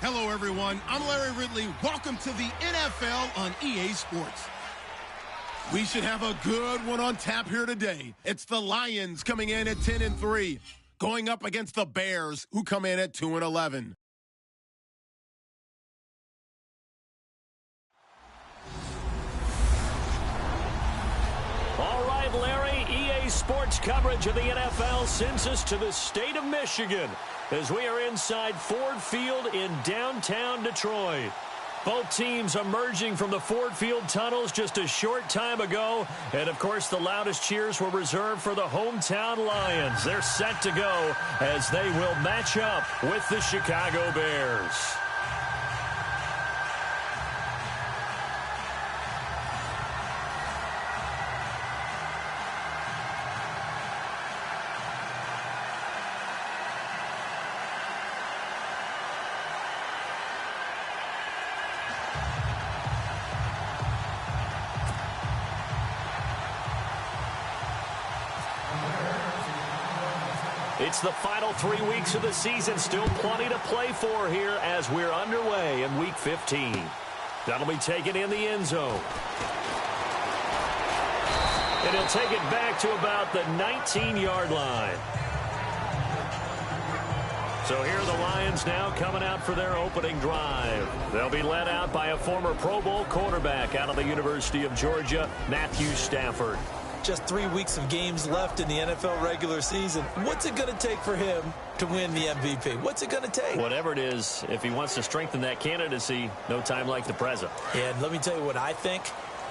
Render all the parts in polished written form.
Hello, everyone. I'm Larry Ridley. Welcome to the NFL on EA Sports. We should have a good one on tap here today. It's the Lions coming in at 10-3, going up against the Bears, who come in at 2-11. All right, Larry, EA Sports coverage of the NFL sends us to the state of Michigan as we are inside Ford Field in downtown Detroit. Both teams emerging from the Ford Field tunnels just a short time ago. And, of course, the loudest cheers were reserved for the hometown Lions. They're set to go as they will match up with the Chicago Bears. It's the final 3 weeks of the season. Still plenty to play for here as we're underway in Week 15. That'll be taken in the end zone. And he'll take it back to about the 19-yard line. So here are the Lions now coming out for their opening drive. They'll be led out by a former Pro Bowl quarterback out of the University of Georgia, Matthew Stafford. Just 3 weeks of games left in the NFL regular season. What's it going to take for him to win the MVP? What's it going to take? Whatever it is, if he wants to strengthen that candidacy, no time like the present. And let me tell you what I think.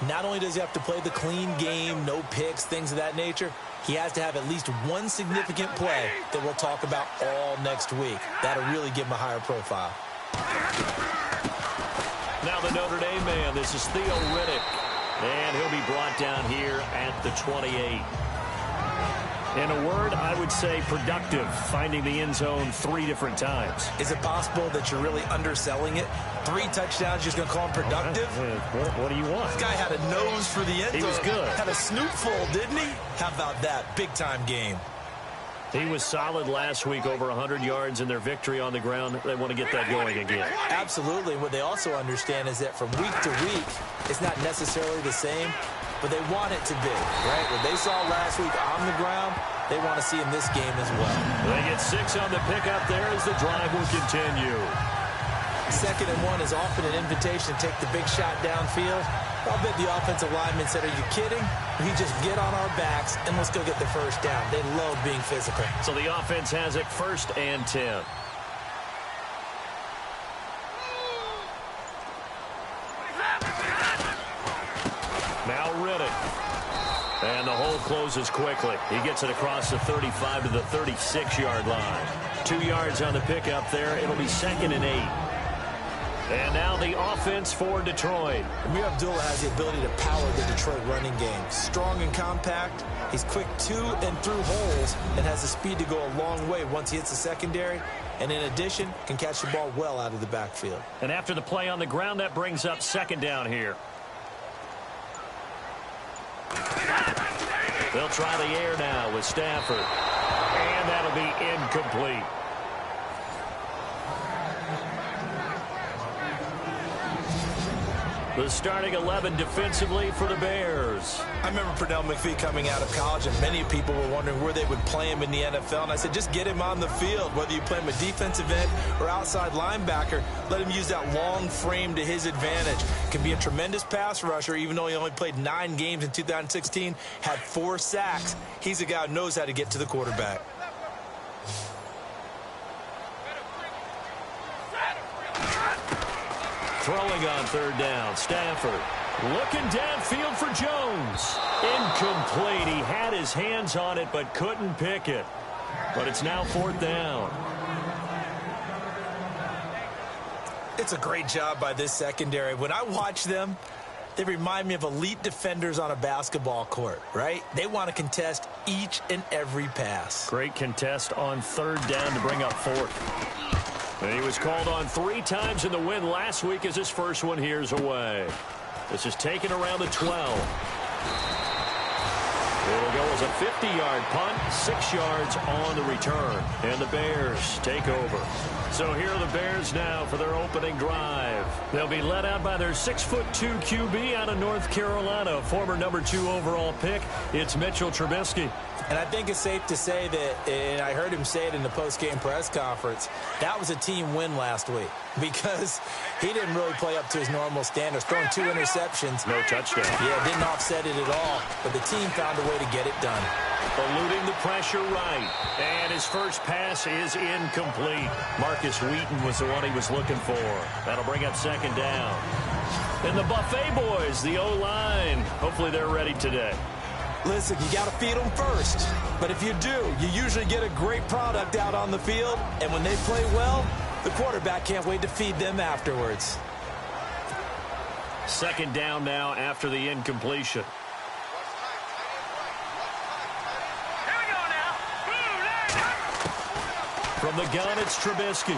Not only does he have to play the clean game, no picks, things of that nature, he has to have at least one significant play that we'll talk about all next week. That'll really give him a higher profile. Now the Notre Dame man, this is Theo Riddick. And he'll be brought down here at the 28. In a word, I would say productive, finding the end zone 3 different times. Is it possible that you're really underselling it? 3 touchdowns, you're just going to call him productive? What do you want? This guy had a nose for the end zone. He was good. Had a snootful, didn't he? How about that? Big-time game. He was solid last week, over 100 yards in their victory on the ground. They want to get that going again. Absolutely. What they also understand is that from week to week, it's not necessarily the same, but they want it to be, right? What they saw last week on the ground, they want to see in this game as well. They get 6 on the pickup there as the drive will continue. 2nd and 1 is often an invitation to take the big shot downfield. I'll bet the offensive lineman said, are you kidding? We just get on our backs and let's go get the first down. They love being physical. So the offense has it 1st and 10. Now Riddick. And the hole closes quickly. He gets it across the 35 to the 36-yard line. 2 yards on the pickup there. It'll be 2nd and 8. And now the offense for Detroit. Ameer Abdullah has the ability to power the Detroit running game. Strong and compact. He's quick to and through holes and has the speed to go a long way once he hits the secondary. And in addition, can catch the ball well out of the backfield. And after the play on the ground, that brings up 2nd down here. They'll try the air now with Stafford. And that'll be incomplete. The starting 11 defensively for the Bears. I remember Pernell McPhee coming out of college, and many people were wondering where they would play him in the NFL. And I said, just get him on the field. Whether you play him a defensive end or outside linebacker, let him use that long frame to his advantage. Can be a tremendous pass rusher, even though he only played 9 games in 2016, had 4 sacks. He's a guy who knows how to get to the quarterback. Throwing on 3rd down, Stafford. Looking downfield for Jones. Incomplete. He had his hands on it but couldn't pick it. But it's now 4th down. It's a great job by this secondary. When I watch them, they remind me of elite defenders on a basketball court, right? They want to contest each and every pass. Great contest on 3rd down to bring up 4th. And he was called on 3 times in the win last week as his first one here's away. This is taken around the 12. It'll go as a 50-yard punt, 6 yards on the return. And the Bears take over. So here are the Bears now for their opening drive. They'll be led out by their 6'2" QB out of North Carolina, former number 2 overall pick. It's Mitchell Trubisky. And I think it's safe to say that, and I heard him say it in the post-game press conference, that was a team win last week because he didn't really play up to his normal standards, throwing 2 interceptions. No touchdown. Yeah, didn't offset it at all, but the team found a way to get it done. Eluding the pressure right, and his first pass is incomplete. Marcus Wheaton was the one he was looking for. That'll bring up second down. And the Buffet boys, the O-line, hopefully they're ready today. Listen, you got to feed them first. But if you do, you usually get a great product out on the field. And when they play well, the quarterback can't wait to feed them afterwards. Second down now after the incompletion. From the gun, it's Trubisky.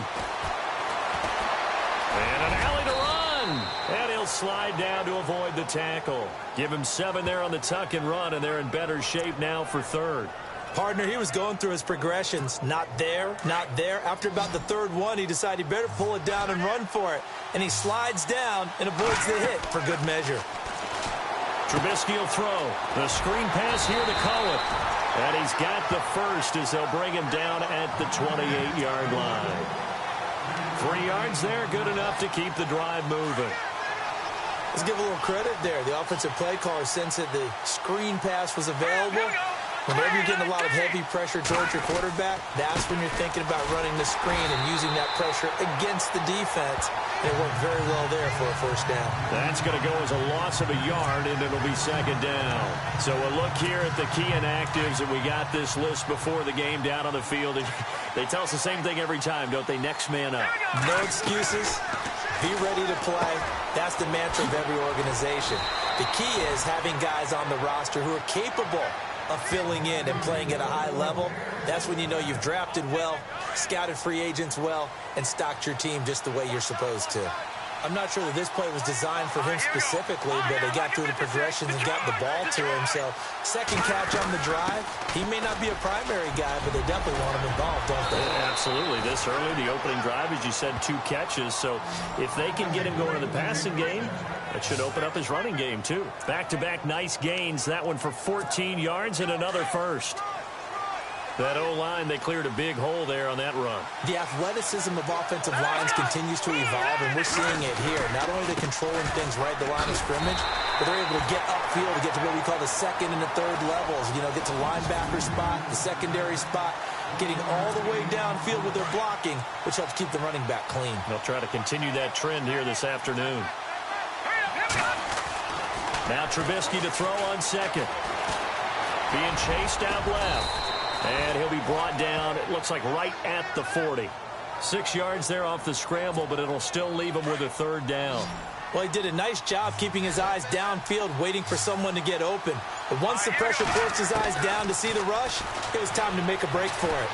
And an alley to run. And he'll slide down to avoid the tackle. Give him 7 there on the tuck and run, and they're in better shape now for third. Partner, he was going through his progressions. Not there, not there. After about the third one, he decided he better pull it down and run for it. And he slides down and avoids the hit for good measure. Trubisky will throw. The screen pass here to Cohen. And he's got the first as they'll bring him down at the 28-yard line. 3 yards there, good enough to keep the drive moving. Let's give a little credit there. The offensive play caller sensed that the screen pass was available. Whenever you're getting a lot of heavy pressure towards your quarterback, that's when you're thinking about running the screen and using that pressure against the defense. And it worked very well there for a first down. That's going to go as a loss of a yard, and it'll be second down. So a look here at the key inactives, and we got this list before the game down on the field. They tell us the same thing every time, don't they? Next man up. No excuses. Be ready to play. That's the mantra of every organization. The key is having guys on the roster who are capable of filling in and playing at a high level. That's when you know you've drafted well, scouted free agents well, and stocked your team just the way you're supposed to. I'm not sure that this play was designed for him specifically, but they got through the progressions and got the ball to him. So second catch on the drive. He may not be a primary guy, but they definitely want him involved, don't they? Yeah, absolutely. This early, the opening drive, as you said, 2 catches. So if they can get him going in the passing game, that should open up his running game, too. Back-to-back nice gains. That one for 14 yards and another first. That O-line, they cleared a big hole there on that run. The athleticism of offensive lines continues to evolve, and we're seeing it here. Not only are they controlling things right at the line of scrimmage, but they're able to get upfield to get to what we call the second and the third levels. You know, get to linebacker spot, the secondary spot, getting all the way downfield with their blocking, which helps keep the running back clean. They'll try to continue that trend here this afternoon. Now Trubisky to throw on second. Being chased out left. And he'll be brought down, it looks like right at the 40. 6 yards there off the scramble, but it'll still leave him with a third down. Well, he did a nice job keeping his eyes downfield, waiting for someone to get open. But once the pressure forced his eyes down to see the rush, it was time to make a break for it.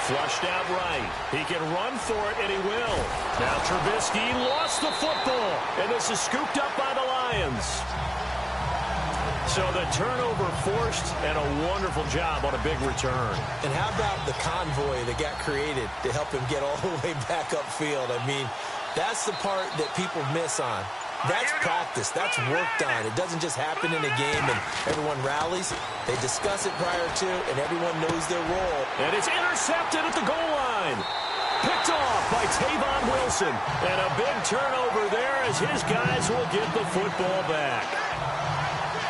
Flushed out right. He can run for it, and he will. Now Trubisky lost the football, and this is scooped up by the Lions. So the turnover forced, and a wonderful job on a big return. And how about the convoy that got created to help him get all the way back upfield? I mean, that's the part that people miss on. That's practice. That's work done. It doesn't just happen in a game and everyone rallies. They discuss it prior to, and everyone knows their role. And it's intercepted at the goal line. Picked off by Tavon Wilson. And a big turnover there as his guys will get the football back.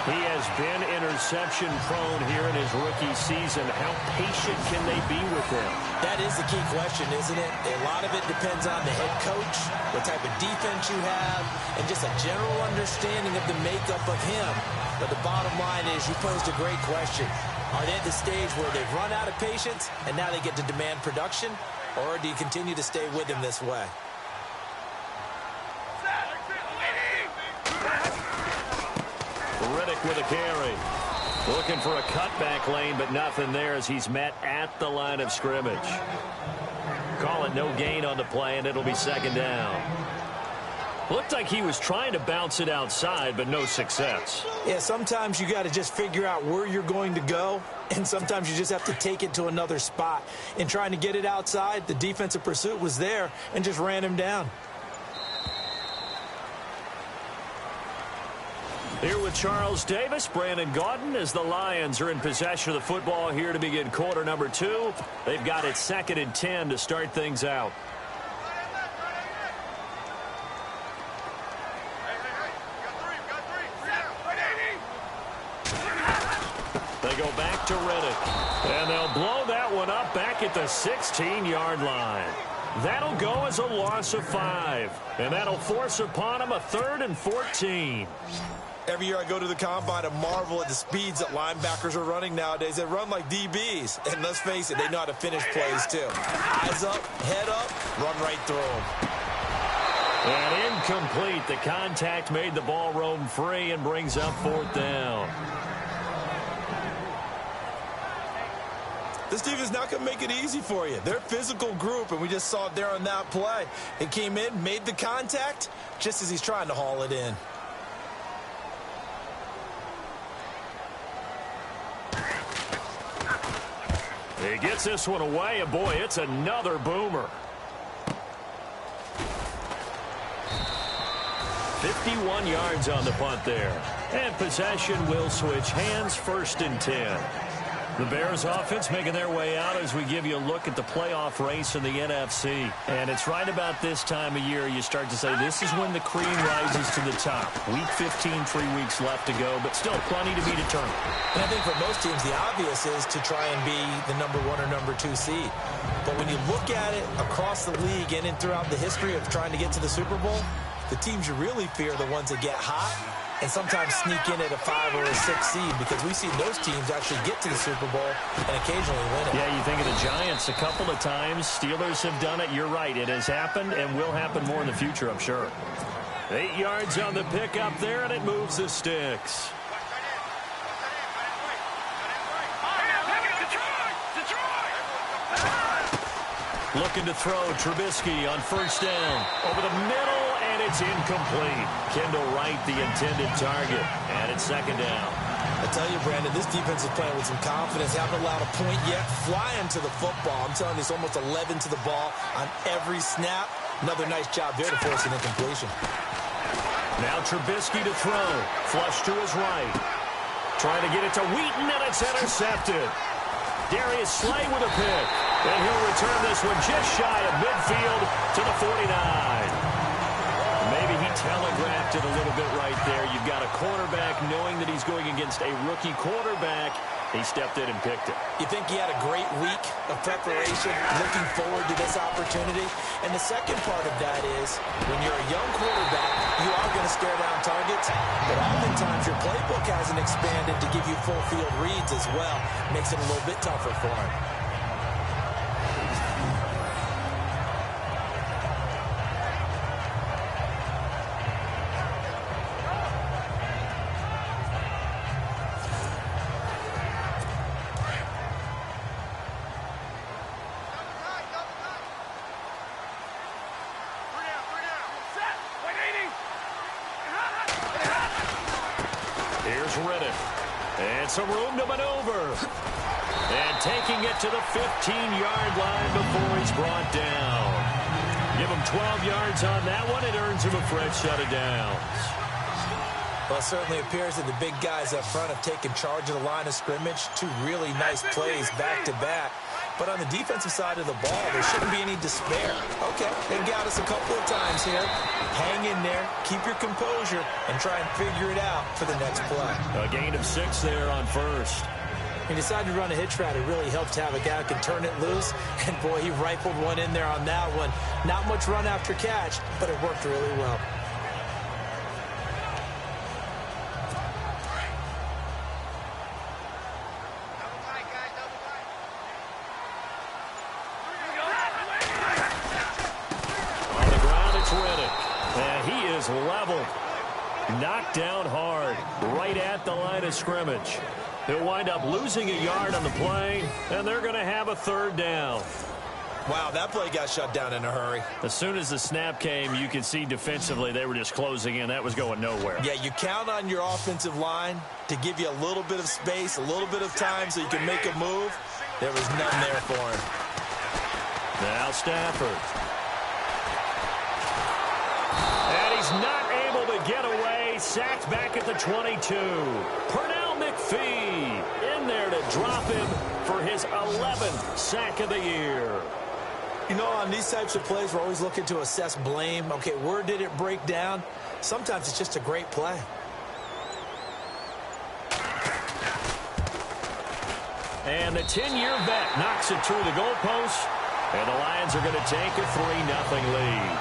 He has been interception-prone here in his rookie season. How patient can they be with him? That is the key question, isn't it? A lot of it depends on the head coach, what type of defense you have, and just a general understanding of the makeup of him. But the bottom line is you posed a great question. Are they at the stage where they've run out of patience and now they get to demand production? Or do you continue to stay with him this way? Riddick with a carry. Looking for a cutback lane, but nothing there as he's met at the line of scrimmage. Call it no gain on the play, and it'll be second down. Looked like he was trying to bounce it outside, but no success. Yeah, sometimes you got to just figure out where you're going to go, and sometimes you just have to take it to another spot. In trying to get it outside, the defensive pursuit was there and just ran him down. Here with Charles Davis, Brandon Gaudin, as the Lions are in possession of the football here to begin quarter number 2. They've got it 2nd and 10 to start things out. They go back to Reddick, and they'll blow that one up back at the 16-yard line. That'll go as a loss of 5, and that'll force upon them a 3rd and 14. Every year I go to the combine and marvel at the speeds that linebackers are running nowadays. They run like DBs, and let's face it, they know how to finish plays too. Eyes up, head up, run right through them. And incomplete. The contact made the ball roam free and brings up 4th down. This defense is not going to make it easy for you. They're a physical group, and we just saw it there on that play. It came in, made the contact, just as he's trying to haul it in. He gets this one away, and boy, it's another boomer. 51 yards on the punt there. And possession will switch hands, 1st and 10. The Bears offense making their way out as we give you a look at the playoff race in the NFC. And it's right about this time of year you start to say this is when the cream rises to the top. Week 15, 3 weeks left to go, but still plenty to be determined. And I think for most teams, the obvious is to try and be the number 1 or number 2 seed. But when you look at it across the league and throughout the history of trying to get to the Super Bowl, the teams you really fear are the ones that get hot and sometimes sneak in at a 5 or a 6 seed, because we've seen those teams actually get to the Super Bowl and occasionally win it. Yeah, you think of the Giants a couple of times. Steelers have done it. You're right. It has happened and will happen more in the future, I'm sure. 8 yards on the pickup there, and it moves the sticks. Looking to throw Trubisky on 1st down. Over the middle, and it's incomplete. Kendall Wright, the intended target. And it's 2nd down. I tell you, Brandon, this defense is playing with some confidence. Haven't allowed a point yet. Flying to the football. I'm telling you, it's almost 11 to the ball on every snap. Another nice job there to force an incompletion. Now Trubisky to throw. Flush to his right. Trying to get it to Wheaton, and it's intercepted. Darius Slay with a pick. And he'll return this one just shy of midfield to the 49. Maybe he telegraphed it a little bit right there. You've got a quarterback knowing that he's going against a rookie quarterback. He stepped in and picked it. You think he had a great week of preparation, looking forward to this opportunity? And the second part of that is, when you're a young quarterback, you are going to stare down targets, but oftentimes your playbook hasn't expanded to give you full field reads as well. Makes it a little bit tougher for him. Some room to maneuver. And taking it to the 15-yard line before he's brought down. Give him 12 yards on that one. It earns him a fresh set of downs. Well, it certainly appears that the big guys up front have taken charge of the line of scrimmage. 2 really nice plays back-to-back. But on the defensive side of the ball, there shouldn't be any despair. Okay, they've got us a couple of times here. Hang in there, keep your composure, and try and figure it out for the next play. A gain of 6 there on 1st. He decided to run a hitch route. It really helped to have a guy who can turn it loose. And, boy, he rifled one in there on that one. Not much run after catch, but it worked really well. Leveled, knocked down hard, right at the line of scrimmage. They'll wind up losing a yard on the play, and they're going to have a 3rd down. Wow, that play got shut down in a hurry. As soon as the snap came, you could see defensively they were just closing in. That was going nowhere. Yeah, you count on your offensive line to give you a little bit of space, a little bit of time so you can make a move. There was none there for him. Now Stafford. And he's not able to get away. Sacked back at the 22. Pernell McPhee in there to drop him for his 11th sack of the year. You know, on these types of plays, we're always looking to assess blame. Okay, where did it break down? Sometimes it's just a great play. And the 10-year vet knocks it through the goalpost. And the Lions are going to take a 3-0 lead.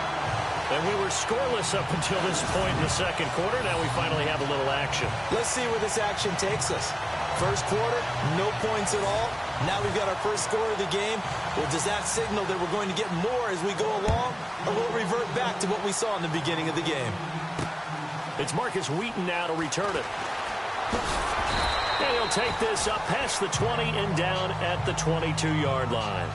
And we were scoreless up until this point in the second quarter. Now we finally have a little action. Let's see where this action takes us. First quarter, no points at all. Now we've got our first score of the game. Well, does that signal that we're going to get more as we go along? Or will it revert back to what we saw in the beginning of the game? It's Marcus Wheaton now to return it. And he'll take this up past the 20 and down at the 22-yard line.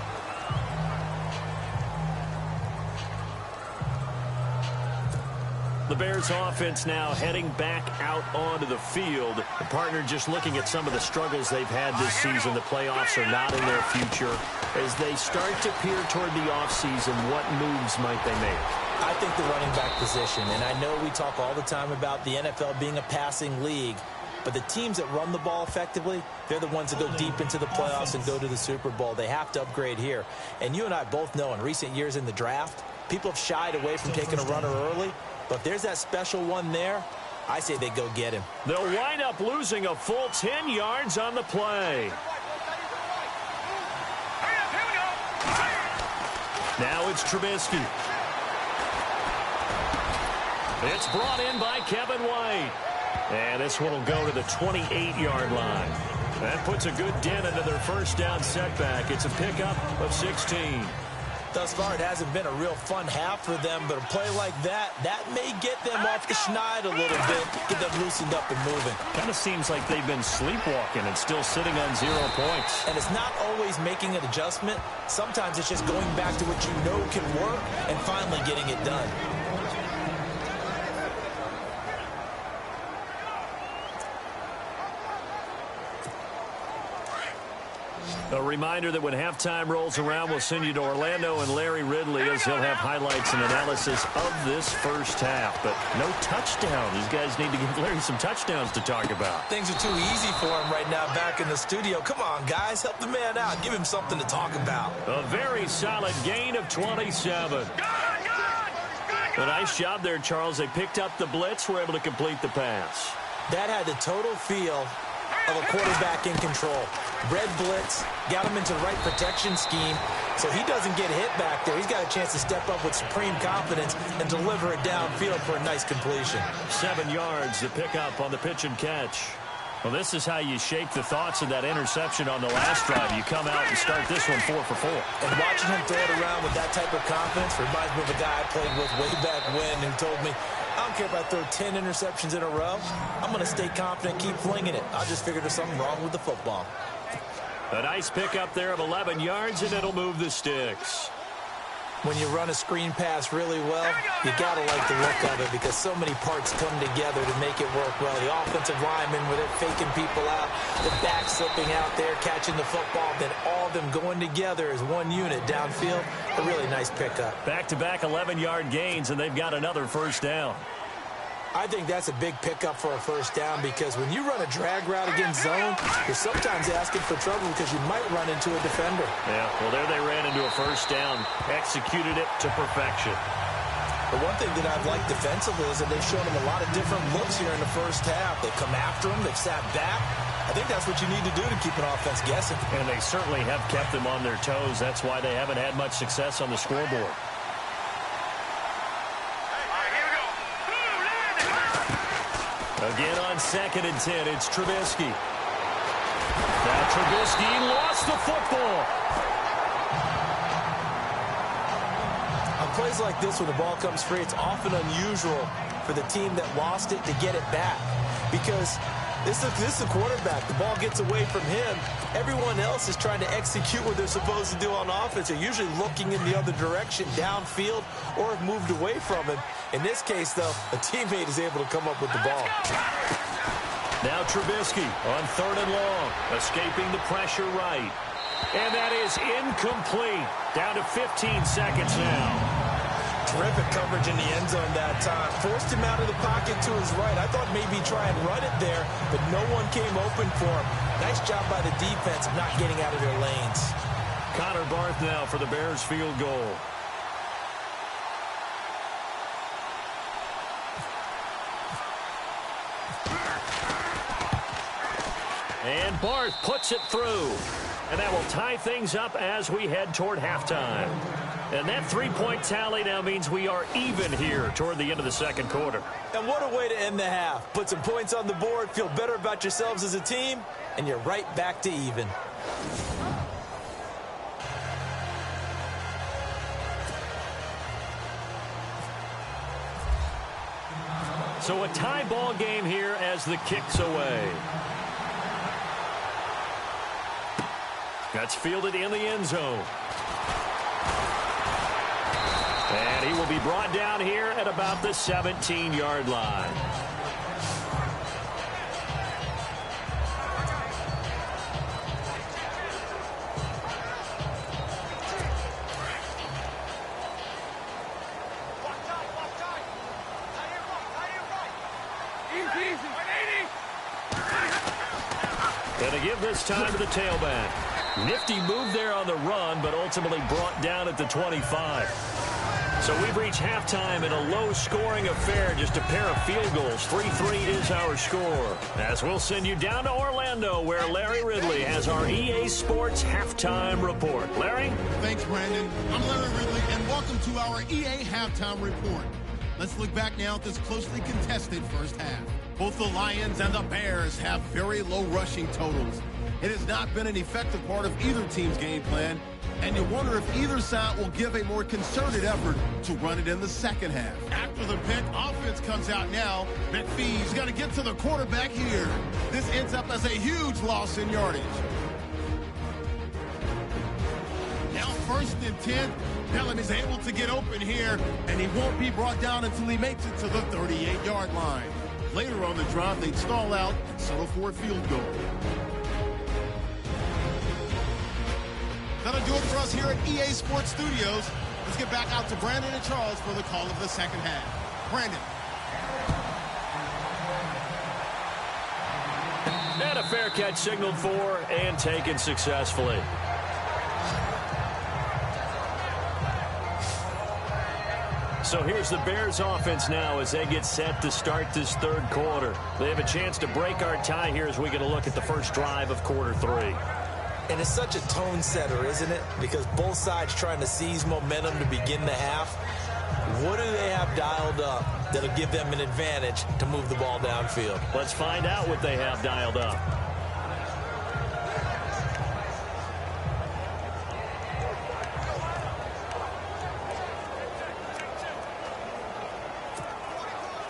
The Bears offense now heading back out onto the field. The partner just looking at some of the struggles they've had this season. The playoffs are not in their future. As they start to peer toward the offseason, what moves might they make? I think the running back position, and I know we talk all the time about the NFL being a passing league, but the teams that run the ball effectively, they're the ones that go deep into the playoffs and go to the Super Bowl. They have to upgrade here. And you and I both know in recent years in the draft, people have shied away from taking a runner early. But if there's that special one there, I say they go get him. They'll wind up losing a full 10 yards on the play. Now it's Trubisky. It's brought in by Kevin White. And this one will go to the 28-yard line. That puts a good dent into their first down setback. It's a pickup of 16. Thus far, it hasn't been a real fun half for them, but a play like that may get them off the schneid a little bit, get them loosened up and moving. Kind of seems like they've been sleepwalking and still sitting on 0 points. And it's not always making an adjustment. Sometimes it's just going back to what you know can work and finally getting it done. A reminder that when halftime rolls around, we'll send you to Orlando and Larry Ridley as he'll have highlights and analysis of this first half. But no touchdown. These guys need to give Larry some touchdowns to talk about. Things are too easy for him right now back in the studio. Come on, guys. Help the man out. Give him something to talk about. A very solid gain of 27. A nice job there, Charles. They picked up the blitz, were able to complete the pass. That had the total feel of a quarterback in control. Red blitz, got him into the right protection scheme, so he doesn't get hit back there. He's got a chance to step up with supreme confidence and deliver it downfield for a nice completion. 7 yards to pick up on the pitch and catch. Well, this is how you shake the thoughts of that interception on the last drive. You come out and start this one 4 for 4. And watching him throw it around with that type of confidence reminds me of a guy I played with way back when who told me, I don't care if I throw 10 interceptions in a row. I'm going to stay confident, keep flinging it. I just figured there's something wrong with the football. A nice pickup there of 11 yards, and it'll move the sticks. When you run a screen pass really well, you got to like the look of it because so many parts come together to make it work well. The offensive linemen, where they're faking people out, the back slipping out there, catching the football, then all of them going together as one unit downfield. A really nice pickup. Back-to-back 11-yard gains, and they've got another first down. I think that's a big pickup for a first down because when you run a drag route against zone, you're sometimes asking for trouble because you might run into a defender. Yeah, well, there they ran into a first down, executed it to perfection. The one thing that I've liked defensively is that they've shown them a lot of different looks here in the first half. They've come after them, they've sat back. I think that's what you need to do to keep an offense guessing. And they certainly have kept them on their toes. That's why they haven't had much success on the scoreboard. Again on 2nd and 10, it's Trubisky. Now Trubisky lost the football. On plays like this, when the ball comes free, it's often unusual for the team that lost it to get it back. Because This is the quarterback. The ball gets away from him. Everyone else is trying to execute what they're supposed to do on offense. They're usually looking in the other direction, downfield, or have moved away from him. In this case, though, a teammate is able to come up with the ball. Now Trubisky on 3rd and long, escaping the pressure right. And that is incomplete. Down to 15 seconds now. Terrific coverage in the end zone that time. Forced him out of the pocket to his right. I thought maybe try and run it there, but no one came open for him. Nice job by the defense of not getting out of their lanes. Connor Barth now for the Bears field goal. And Barth puts it through. And that will tie things up as we head toward halftime. And that three-point tally now means we are even here toward the end of the second quarter. And what a way to end the half. Put some points on the board, feel better about yourselves as a team, and you're right back to even. So a tie ball game here as the kick's away. That's fielded in the end zone. And he will be brought down here at about the 17-yard line. Going to give this time to the tailback. Nifty move there on the run, but ultimately brought down at the 25. So we've reached halftime in a low-scoring affair, just a pair of field goals. 3-3 is our score. As we'll send you down to Orlando, where Larry Ridley has our EA Sports Halftime Report. Larry? Thanks, Brandon. I'm Larry Ridley, and welcome to our EA Halftime Report. Let's look back now at this closely contested first half. Both the Lions and the Bears have very low rushing totals. It has not been an effective part of either team's game plan, and you wonder if either side will give a more concerted effort to run it in the second half. After the pick, offense comes out now. McPhee's got to get to the quarterback here. This ends up as a huge loss in yardage. Now 1st and 10. Pelham is able to get open here, and he won't be brought down until he makes it to the 38-yard line. Later on the drive, they'd stall out and settle for a field goal. That'll do it for us here at EA Sports Studios. Let's get back out to Brandon and Charles for the call of the second half. Brandon. And a fair catch signaled for and taken successfully. So here's the Bears offense now as they get set to start this third quarter. They have a chance to break our tie here as we get a look at the first drive of quarter 3. And it's such a tone setter, isn't it? Because both sides trying to seize momentum to begin the half. What do they have dialed up that'll give them an advantage to move the ball downfield? Let's find out what they have dialed up.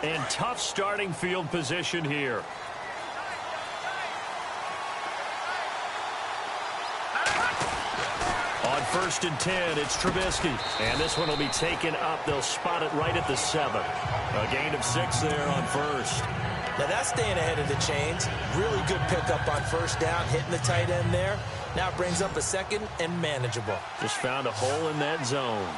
And tough starting field position here. On 1st and 10, it's Trubisky. And this one will be taken up. They'll spot it right at the 7. A gain of 6 there on 1st. Now that's staying ahead of the chains. Really good pickup on 1st down, hitting the tight end there. Now it brings up a 2nd and manageable. Just found a hole in that zone.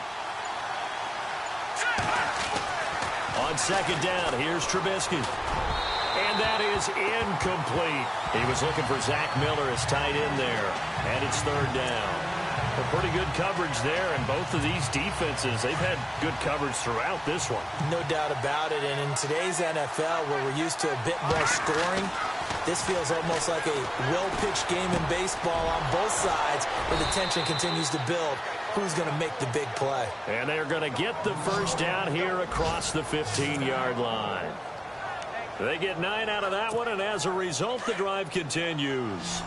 On 2nd down, here's Trubisky. And that is incomplete. He was looking for Zach Miller as tight end there. And it's 3rd down. A pretty good coverage there, and both of these defenses, they've had good coverage throughout this one. No doubt about it, and in today's NFL, where we're used to a bit more scoring, this feels almost like a well-pitched game in baseball on both sides, where the tension continues to build. Who's going to make the big play? And they're going to get the first down here across the 15-yard line. They get 9 out of that one, and as a result, the drive continues.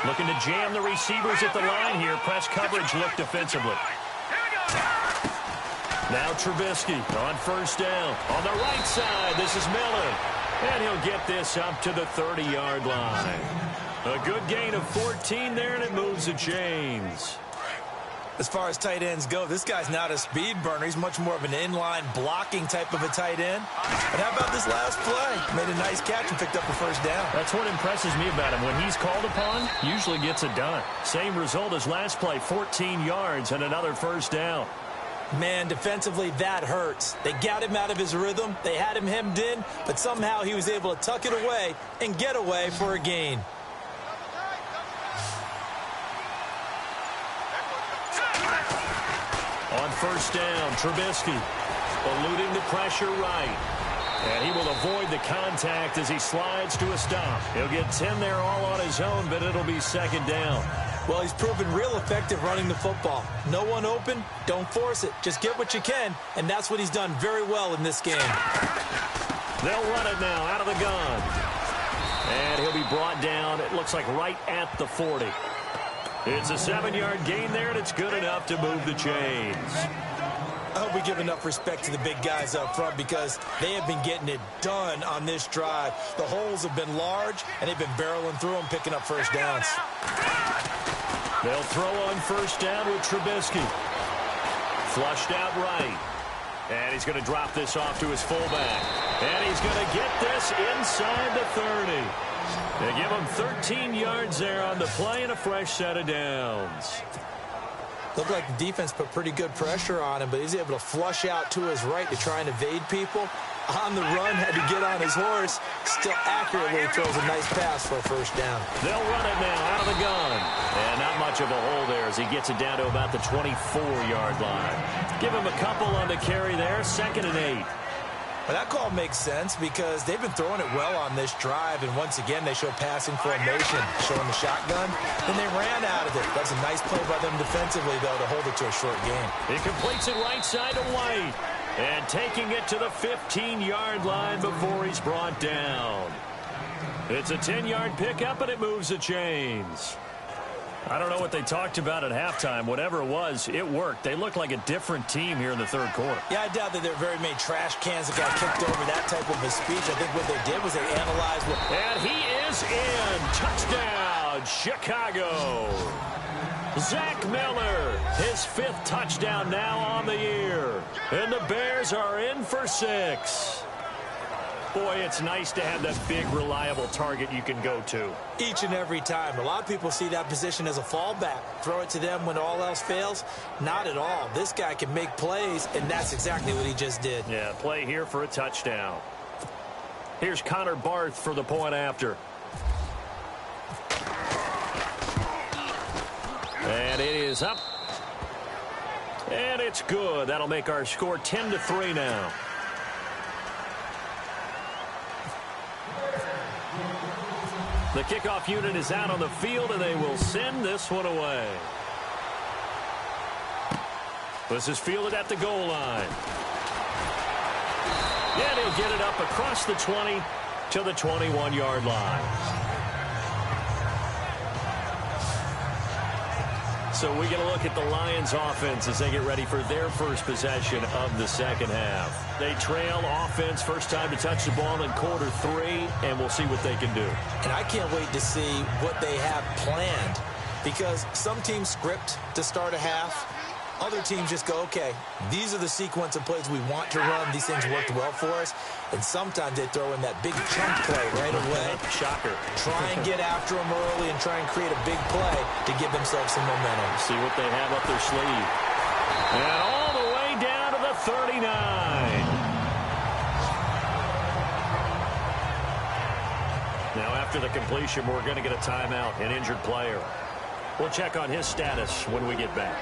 Looking to jam the receivers at the line here. Press coverage look defensively. Now Trubisky on first down. On the right side, this is Miller. And he'll get this up to the 30-yard line. A good gain of 14 there, and it moves the chains. As far as tight ends go, this guy's not a speed burner. He's much more of an inline blocking type of a tight end. But how about this last play? Made a nice catch and picked up a first down. That's what impresses me about him. When he's called upon, usually gets it done. Same result as last play, 14 yards and another first down. Man, defensively, that hurts. They got him out of his rhythm. They had him hemmed in, but somehow he was able to tuck it away and get away for a gain. On first down, Trubisky eluding the pressure right. And he will avoid the contact as he slides to a stop. He'll get 10 there all on his own, but it'll be second down. Well, he's proven real effective running the football. No one open, don't force it. Just get what you can, and that's what he's done very well in this game. They'll run it now out of the gun. And he'll be brought down, it looks like right at the 40. It's a 7-yard gain there, and it's good enough to move the chains. I hope we give enough respect to the big guys up front because they have been getting it done on this drive. The holes have been large, and they've been barreling through them, picking up first downs. They'll throw on first down with Trubisky. Flushed out right. And he's going to drop this off to his fullback. And he's going to get this inside the 30. They give him 13 yards there on the play and a fresh set of downs. Looked like the defense put pretty good pressure on him, but he's able to flush out to his right to try and evade people. On the run, had to get on his horse. Still accurately throws a nice pass for a first down. They'll run it now out of the gun. And not much of a hole there as he gets it down to about the 24-yard line. Give him a couple on the carry there, 2nd and 8. Well, that call makes sense because they've been throwing it well on this drive, and once again they show passing formation, showing the shotgun. Then they ran out of it. That's a nice play by them defensively, though, to hold it to a short game. He completes it right side to White, and taking it to the 15-yard line before he's brought down. It's a 10-yard pickup, and it moves the chains. I don't know what they talked about at halftime. Whatever it was, it worked. They look like a different team here in the third quarter. Yeah, I doubt that there are very many trash cans that got kicked over, that type of a speech. I think what they did was they analyzed what... And he is in. Touchdown, Chicago. Zach Miller, his 5th touchdown now on the year. And the Bears are in for 6. Boy, it's nice to have that big, reliable target you can go to. Each and every time. A lot of people see that position as a fallback. Throw it to them when all else fails. Not at all. This guy can make plays, and that's exactly what he just did. Yeah, play here for a touchdown. Here's Connor Barth for the point after. And it is up. And it's good. That'll make our score 10-3 now. The kickoff unit is out on the field, and they will send this one away. This is fielded at the goal line. Yeah, he'll get it up across the 20 to the 21-yard line. So we get a look at the Lions offense as they get ready for their first possession of the second half. They trail offense, first time to touch the ball in quarter 3, and we'll see what they can do. And I can't wait to see what they have planned because some teams script to start a half. Other teams just go, okay, these are the sequence of plays we want to run. These things worked well for us. And sometimes they throw in that big chunk play right away. Shocker. Try and get after them early and try and create a big play to give themselves some momentum. See what they have up their sleeve. And all the way down to the 39. Now after the completion, we're going to get a timeout, an injured player. We'll check on his status when we get back.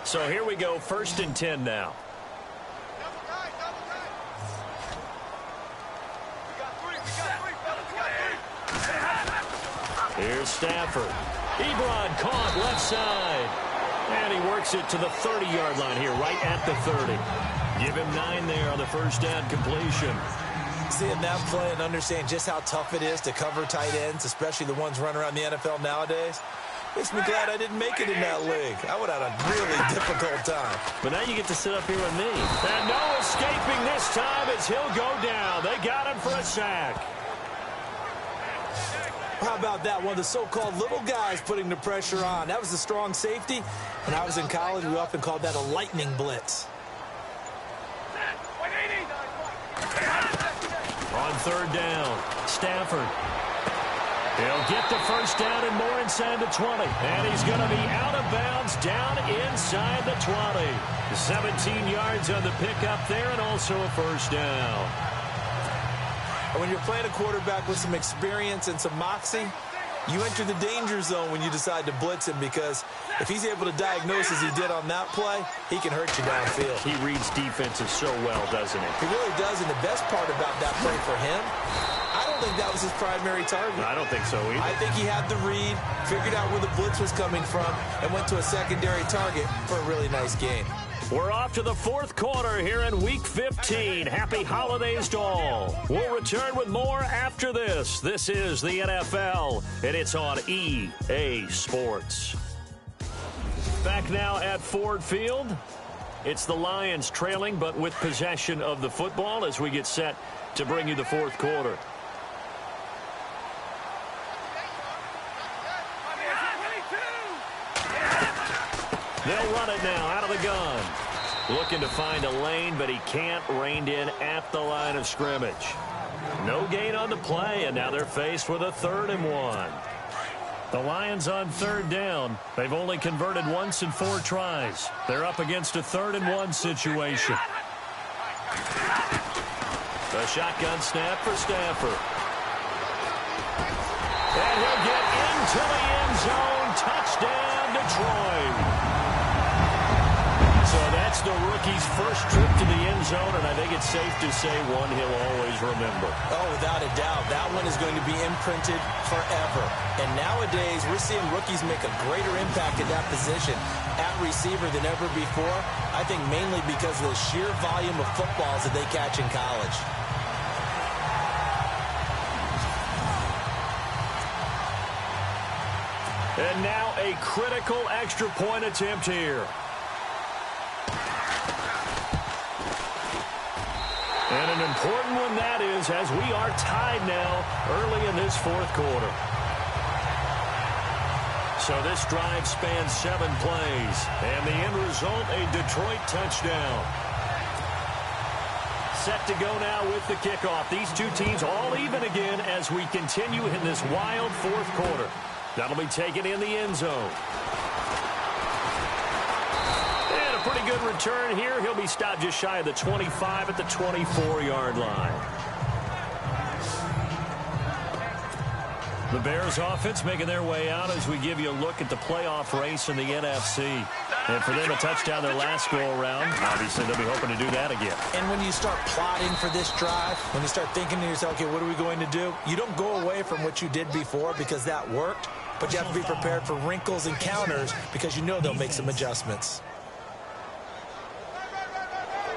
So here we go, 1st and 10 now. Here's Stafford. Ebron caught left side. And he works it to the 30-yard line here, right at the 30. Give him 9 there on the first down completion. Seeing that play and understand just how tough it is to cover tight ends, especially the ones running around the NFL nowadays, makes me glad I didn't make it in that league. I would have had a really difficult time. But now you get to sit up here with me. And no escaping this time as he'll go down. They got him for a sack. How about that? One of the so-called little guys putting the pressure on. That was a strong safety. When I was in college, we often called that a lightning blitz. On third down, Stafford. He'll get the first down and more inside the 20. And he's going to be out of bounds down inside the 20. 17 yards on the pickup there and also a first down. And when you're playing a quarterback with some experience and some moxie, you enter the danger zone when you decide to blitz him, because if he's able to diagnose as he did on that play, he can hurt you downfield. He reads defenses so well, doesn't he? He really does, and the best part about that play for him, I don't think that was his primary target. I don't think so either. I think he had the read, figured out where the blitz was coming from, and went to a secondary target for a really nice gain. We're off to the fourth quarter here in Week 15. Happy holidays to all. We'll return with more after this. This is the NFL, and it's on EA Sports. Back now at Ford Field. It's the Lions trailing, but with possession of the football as we get set to bring you the fourth quarter. They'll run it now out of the gun. Looking to find a lane, but he can't. Reined in at the line of scrimmage. No gain on the play, and now they're faced with a 3rd and 1. The Lions on third down. They've only converted once in 4 tries. They're up against a 3rd and 1 situation. The shotgun snap for Stafford. And he'll get into the end zone. Touchdown, Detroit. So that's the rookie's first trip to the end zone, and I think it's safe to say one he'll always remember. Oh, without a doubt. That one is going to be imprinted forever. And nowadays, we're seeing rookies make a greater impact at that position at receiver than ever before. I think mainly because of the sheer volume of footballs that they catch in college. And now a critical extra point attempt here. And an important one that is, as we are tied now early in this fourth quarter. So this drive spans 7 plays. And the end result, a Detroit touchdown. Set to go now with the kickoff. These two teams all even again as we continue in this wild fourth quarter. That'll be taken in the end zone. And a pretty good return here. He'll be stopped just shy of the 25 at the 24-yard line. The Bears offense making their way out as we give you a look at the playoff race in the NFC. And for them, a touchdown their last go-around. Obviously, they'll be hoping to do that again. And when you start plotting for this drive, when you start thinking to yourself, okay, what are we going to do? You don't go away from what you did before because that worked, but you have to be prepared for wrinkles and counters because you know they'll make some adjustments.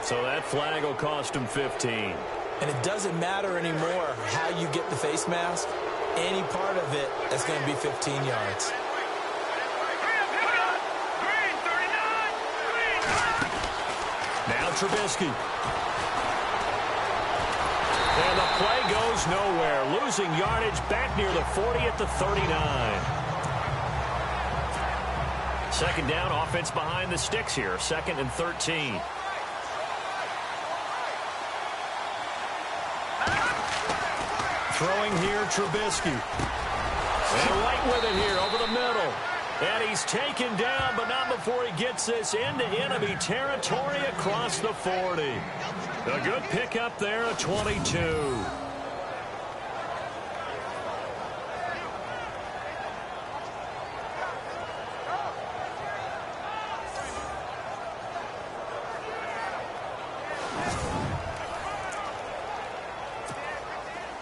So that flag will cost him 15. And it doesn't matter anymore how you get the face mask. Any part of it is going to be 15 yards. Now Trubisky. And the play goes nowhere. Losing yardage back near the 40 at the 39. Second down, offense behind the sticks here. 2nd and 13. Throwing here, Trubisky. And right with it here, over the middle. And he's taken down, but not before he gets this into enemy territory across the 40. A good pickup there, a 22.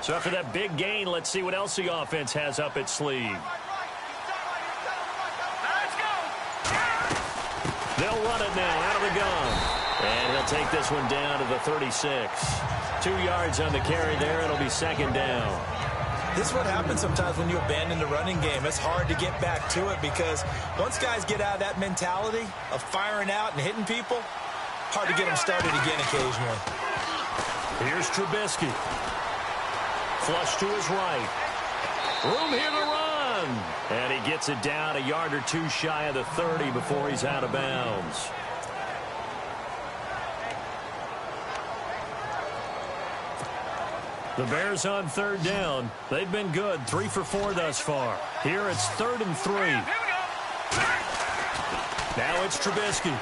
So after that big gain, let's see what else the offense has up its sleeve. They'll run it now out of the gun. And he'll take this one down to the 36. 2 yards on the carry there. It'll be second down. This is what happens sometimes when you abandon the running game. It's hard to get back to it because once guys get out of that mentality of firing out and hitting people, hard to get them started again occasionally. Here's Trubisky. Flush to his right. Room here to run. And he gets it down a yard or two shy of the 30 before he's out of bounds. The Bears on third down. They've been good. 3 for 4 thus far. Here it's 3rd and 3. Now it's Trubisky.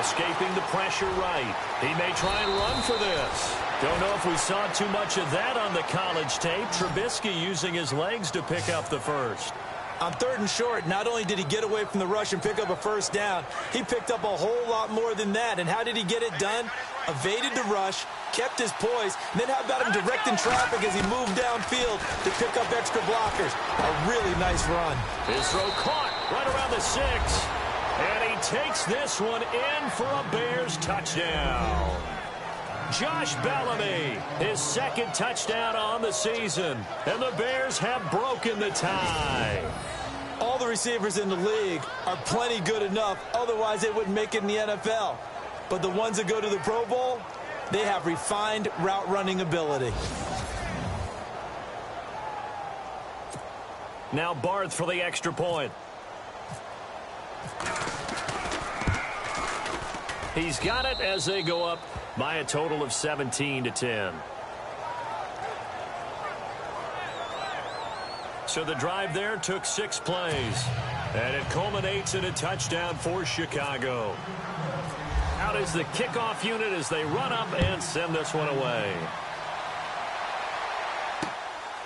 Escaping the pressure right. He may try and run for this. Don't know if we saw too much of that on the college tape. Trubisky using his legs to pick up the first. On 3rd and short, not only did he get away from the rush and pick up a first down, he picked up a whole lot more than that. And how did he get it done? Evaded the rush, kept his poise, and then how about him directing traffic as he moved downfield to pick up extra blockers? A really nice run. His throw caught right around the 6. And he takes this one in for a Bears touchdown. Josh Bellamy, his 2nd touchdown on the season. And the Bears have broken the tie. All the receivers in the league are plenty good enough. Otherwise, they wouldn't make it in the NFL. But the ones that go to the Pro Bowl, they have refined route running ability. Now Barth for the extra point. He's got it as they go up by a total of 17-10. So the drive there took 6 plays. And it culminates in a touchdown for Chicago. Out is the kickoff unit as they run up and send this one away.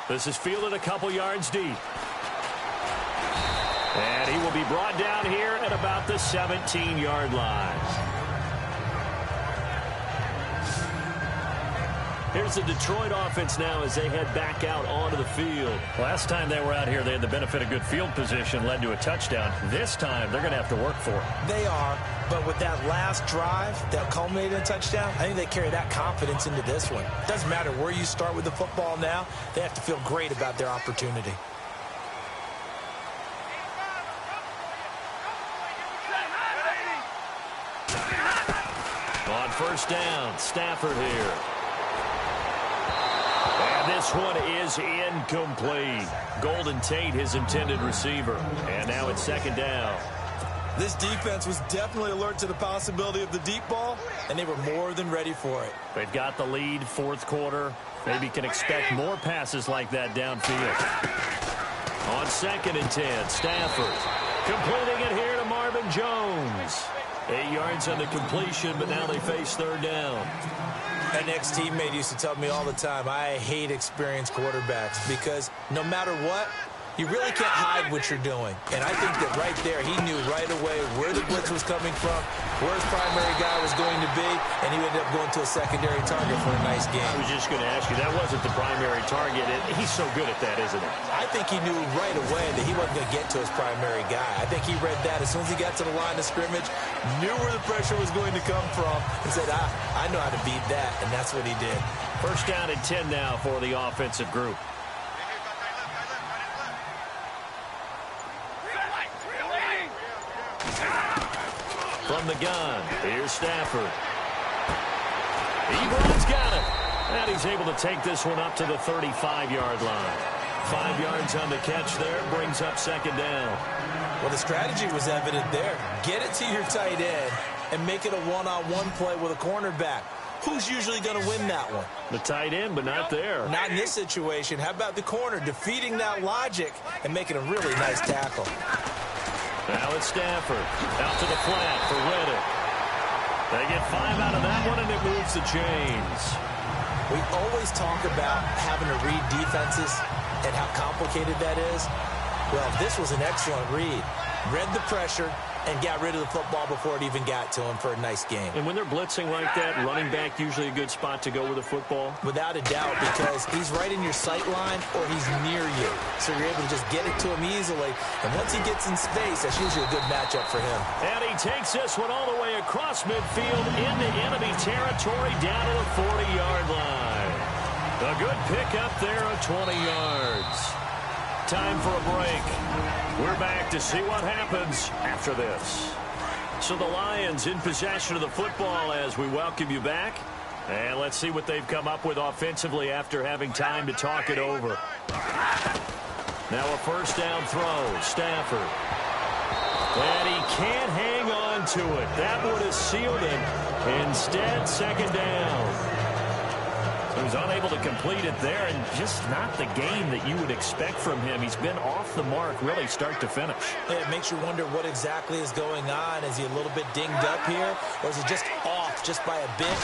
This is fielded a couple yards deep. And he will be brought down here at about the 17-yard line. Here's the Detroit offense now as they head back out onto the field. Last time they were out here, they had the benefit of good field position, led to a touchdown. This time, they're going to have to work for it. They are, but with that last drive that culminated in a touchdown, I think they carry that confidence into this one. Doesn't matter where you start with the football now, they have to feel great about their opportunity. On first down, Stafford here. And this one is incomplete. Golden Tate, his intended receiver. And now it's 2nd down. This defense was definitely alert to the possibility of the deep ball, and they were more than ready for it. They've got the lead, 4th quarter. Maybe can expect more passes like that downfield. On 2nd and 10, Stafford completing it here to Marvin Jones. 8 yards on the completion, but now they face 3rd down. An ex-teammate used to tell me all the time, I hate experienced quarterbacks because no matter what, you really can't hide what you're doing. And I think that right there, he knew right away where the blitz was coming from, where his primary guy was going to be, and he ended up going to a secondary target for a nice game. I was just going to ask you, that wasn't the primary target. He's so good at that, isn't he? I think he knew right away that he wasn't going to get to his primary guy. I think he read that as soon as he got to the line of scrimmage, knew where the pressure was going to come from, and said, I know how to beat that, and that's what he did. First down and 10 now for the offensive group. From the gun, here's Stafford. Ebron's got it. And he's able to take this one up to the 35-yard line. 5 yards on the catch there, brings up 2nd down. Well, the strategy was evident there. Get it to your tight end and make it a one-on-one play with a cornerback. Who's usually going to win that one? The tight end, but not there. Not in this situation. How about the corner defeating that logic and making a really nice tackle? Now it's Stafford. Out to the flat for Reddick. They get 5 out of that one, and it moves the chains. We always talk about having to read defenses and how complicated that is. Well, this was an excellent read. Read the pressure and got rid of the football before it even got to him for a nice game. And when they're blitzing like that, running back usually a good spot to go with the football? Without a doubt, because he's right in your sight line or he's near you. So you're able to just get it to him easily. And once he gets in space, that's usually a good matchup for him. And he takes this one all the way across midfield into enemy territory down to the 40-yard line. A good pickup there of 20 yards. Time for a break. We're back to see what happens after this. So the Lions in possession of the football as we welcome you back. And let's see what they've come up with offensively after having time to talk it over. Now a first down throw. Stafford. And he can't hang on to it. That would have sealed it. Instead, second down. He was unable to complete it there, and just not the game that you would expect from him. He's been off the mark really start to finish. Yeah, it makes you wonder what exactly is going on. Is he a little bit dinged up here, or is he just off just by a bit?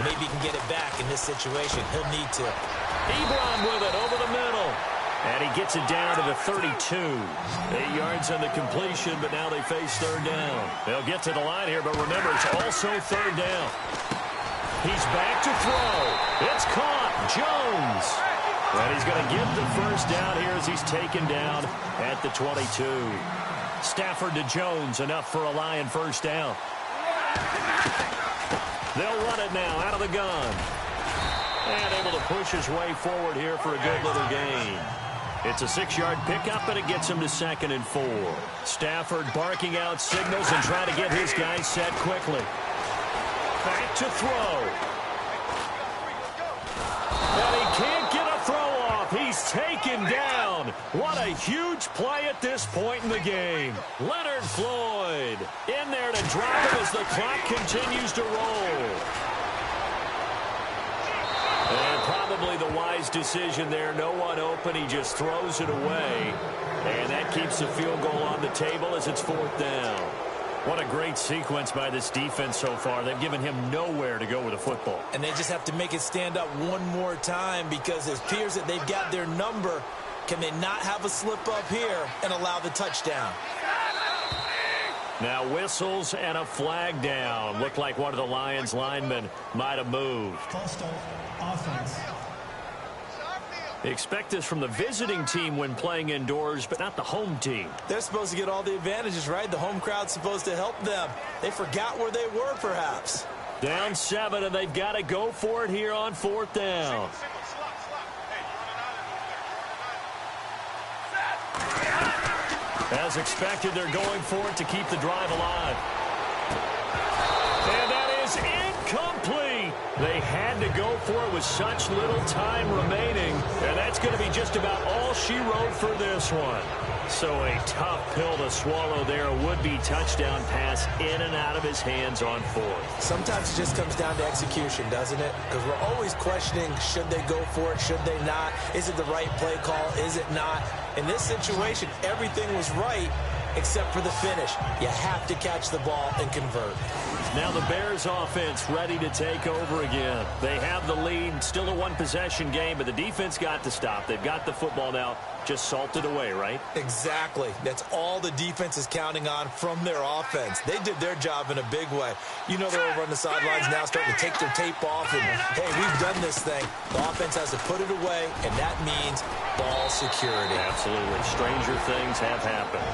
Maybe he can get it back in this situation. He'll need to. Ebron with it over the middle. And he gets it down to the 32. 8 yards on the completion, but now they face third down. They'll get to the line here, but remember, it's also third down. He's back to throw. It's caught. Jones. And he's going to get the first down here as he's taken down at the 22. Stafford to Jones, enough for a Lion first down. They'll run it now out of the gun. And able to push his way forward here for a good little gain. It's a 6-yard pickup, and it gets him to 2nd and 4. Stafford barking out signals and trying to get his guys set quickly. Back to throw. And he can't get a throw off. He's taken down. What a huge play at this point in the game. Leonard Floyd in there to drop him as the clock continues to roll. And probably the wise decision there. No one open. He just throws it away. And that keeps the field goal on the table as it's 4th down. What a great sequence by this defense so far. They've given him nowhere to go with the football. And they just have to make it stand up one more time because it appears that they've got their number. Can they not have a slip up here and allow the touchdown? Now whistles and a flag down. Looked like one of the Lions linemen might have moved. Coastal offense. Expect this from the visiting team when playing indoors, but not the home team. They're supposed to get all the advantages, right? The home crowd's supposed to help them. They forgot where they were, perhaps. Down 7, and they've got to go for it here on 4th down. As expected, they're going for it to keep the drive alive. And that is incomplete. They had to go for it with such little time remaining, and that's going to be just about all she wrote for this one. So a tough pill to swallow there. A would-be touchdown pass in and out of his hands on 4th. Sometimes it just comes down to execution, doesn't it? Because we're always questioning, should they go for it, should they not? Is it the right play call, is it not? In this situation, everything was right except for the finish. You have to catch the ball and convert. Now the Bears offense ready to take over again. They have the lead, still a one-possession game, but the defense got to stop. They've got the football now, just salted away, right? Exactly. That's all the defense is counting on from their offense. They did their job in a big way. You know they're over on the sidelines now starting to take their tape off and, hey, we've done this thing. The offense has to put it away, and that means ball security. Absolutely. Stranger things have happened.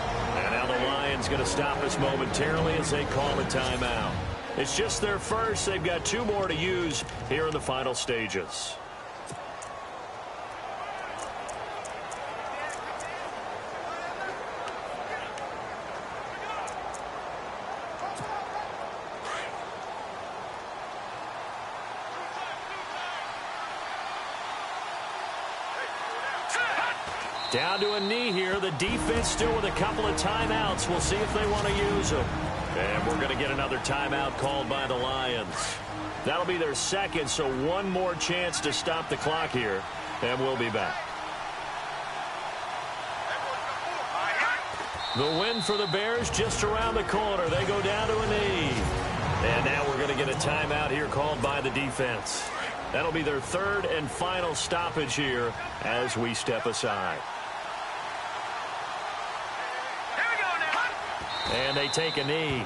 And now the Lions going to stop us momentarily as they call a timeout. It's just their first. They've got 2 more to use here in the final stages. Down to a knee here. The defense still with a couple of timeouts. We'll see if they want to use them. And we're going to get another timeout called by the Lions. That'll be their second, so one more chance to stop the clock here. And we'll be back. The win for the Bears just around the corner. They go down to a knee. And now we're going to get a timeout here called by the defense. That'll be their third and final stoppage here as we step aside. And they take a knee.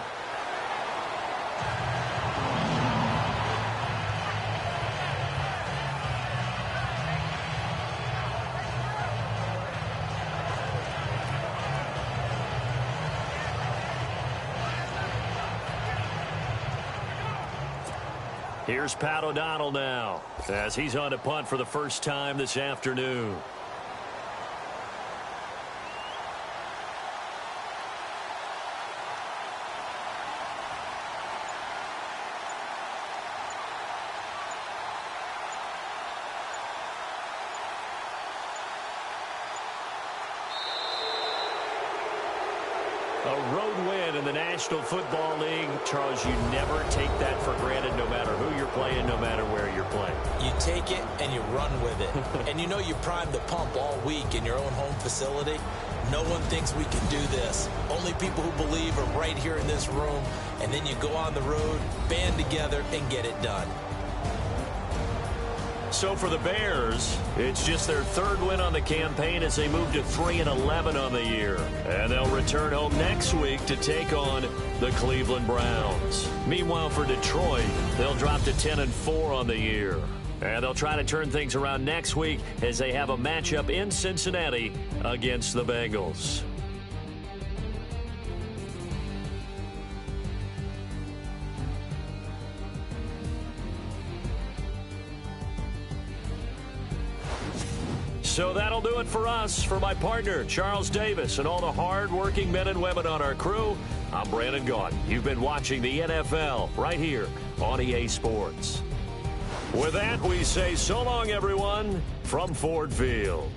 Here's Pat O'Donnell now, as he's on to punt for the first time this afternoon. A road win in the National Football League. Charles, you never take that for granted, no matter who you're playing, no matter where you're playing. You take it and you run with it. And you know you primed the pump all week in your own home facility. No one thinks we can do this. Only people who believe are right here in this room. And then you go on the road, band together, and get it done. So for the Bears, it's just their third win on the campaign as they move to 3-11 on the year. And they'll return home next week to take on the Cleveland Browns. Meanwhile, for Detroit, they'll drop to 10-4 on the year. And they'll try to turn things around next week as they have a matchup in Cincinnati against the Bengals. So that'll do it for us. For my partner, Charles Davis, and all the hard-working men and women on our crew, I'm Brandon Gaudin. You've been watching the NFL right here on EA Sports. With that, we say so long, everyone, from Ford Field.